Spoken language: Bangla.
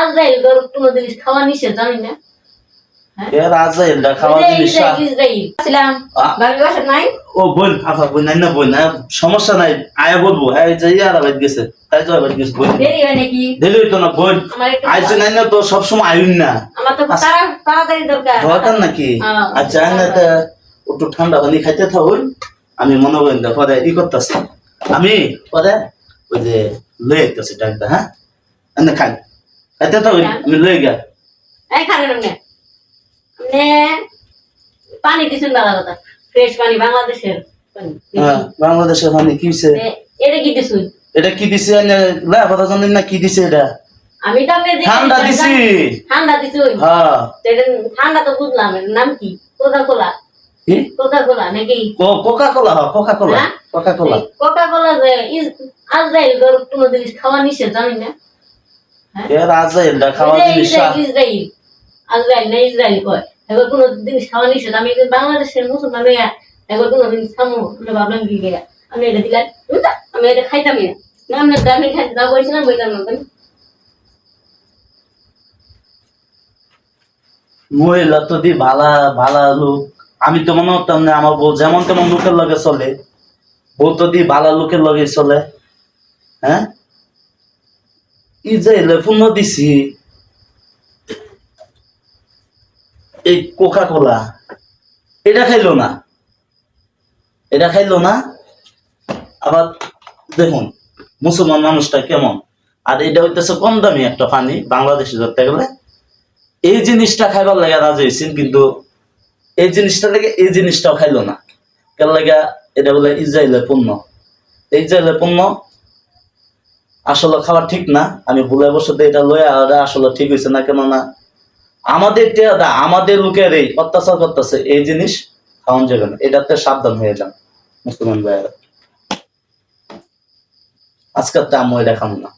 আজরাইল কোনো জিনিস খাওয়া নিষেধ জানি না। এর আজরাইলটা খাওয়া জিনিস ছিলাম ভাবি বাসা নাই। ও বোন আফা বোন নাই না বোন না সমস্যা নাই আয়া বলবো হ্যাঁ যে ইয়ার বাইত গেছে তাই তো বাইত গেছে বোন দেরি হয় নাকি দেরি হইতো না বোন আইছে নাই না তো সব সময় আইন না আমার তো তাড়াতাড়ি দরকার দরকার নাকি আচ্ছা না তো একটু ঠান্ডা পানি খাইতে থাকুন আমি মনে করেন পরে ই করতেছি আমি পরে ওই যে লয়ে আইতেছি ডাক্তার হ্যাঁ এনে খাই খাইতে থাকুন আমি লয়ে গেল এই খাবেন না মানে পানি দিছেন ভালো কথা ফ্রেশ পানি বাংলাদেশের পানি হ্যাঁ বাংলাদেশের পানি কি হইছে এটা কি দিছুন এটা কি দিছে না কথা জানেন না কি দিছে এটা আমি তো আপনাকে ঠান্ডা দিছি ঠান্ডা দিছুন হ্যাঁ এটা ঠান্ডা তো বুঝলাম এর নাম কি কোকা কোলা কি কোকা কোলা নাকি কোকা কোলা হ্যাঁ Coca Cola Coca Cola Coca Cola যে আজরাইল কোনো জিনিস খাওয়া নিষেধ জানি না। এর আজরাইলটা খাওয়া জিনিস আজরাইল না ইসরাইল কয় এবার কোনো জিনিস খাওয়া নিষেধ। আমি বাংলাদেশের মুসলমান হইয়া এবার কোনো জিনিস খামো ভাবলাম কি গিয়া আমি এটা দিলাম আমি এটা খাইতামই না আমি আমি খাইতে দাও বলছিলাম বইতাম না মহিলা তো দি ভালা ভালা লোক আমি তো মনে হতাম না আমার বউ যেমন তেমন লোকের লগে চলে বউ তো দি ভালা লোকের লগে চলে হ্যাঁ ইসরায়েলে পূর্ণ দিছি এই কোকা কোলা এটা খাইলো না এটা খাইলো না আবার দেখুন মুসলমান মানুষটা কেমন আর এটা হইতেছে কম দামি একটা পানি বাংলাদেশে ধরতে গেলে এই জিনিসটা খাইবার লাগে রাজি হয়েছেন কিন্তু এই জিনিসটা লেগে এই জিনিসটাও খাইলো না কেন লাগে এটা বলে ইসরায়েলের পণ্য ইসরায়েলের পণ্য আসলে খাওয়া ঠিক না আমি ভুলে বসতে এটা লয়ে আসলে ঠিক হয়েছে না কেননা আমাদের আমাদের লোকের এই অত্যাচার করতেছে এই জিনিস খাওয়ান যাবে না এটাতে সাবধান হয়ে যান মুসলমান ভাইয়েরা আজকাল তো আমি এটা খাবো না।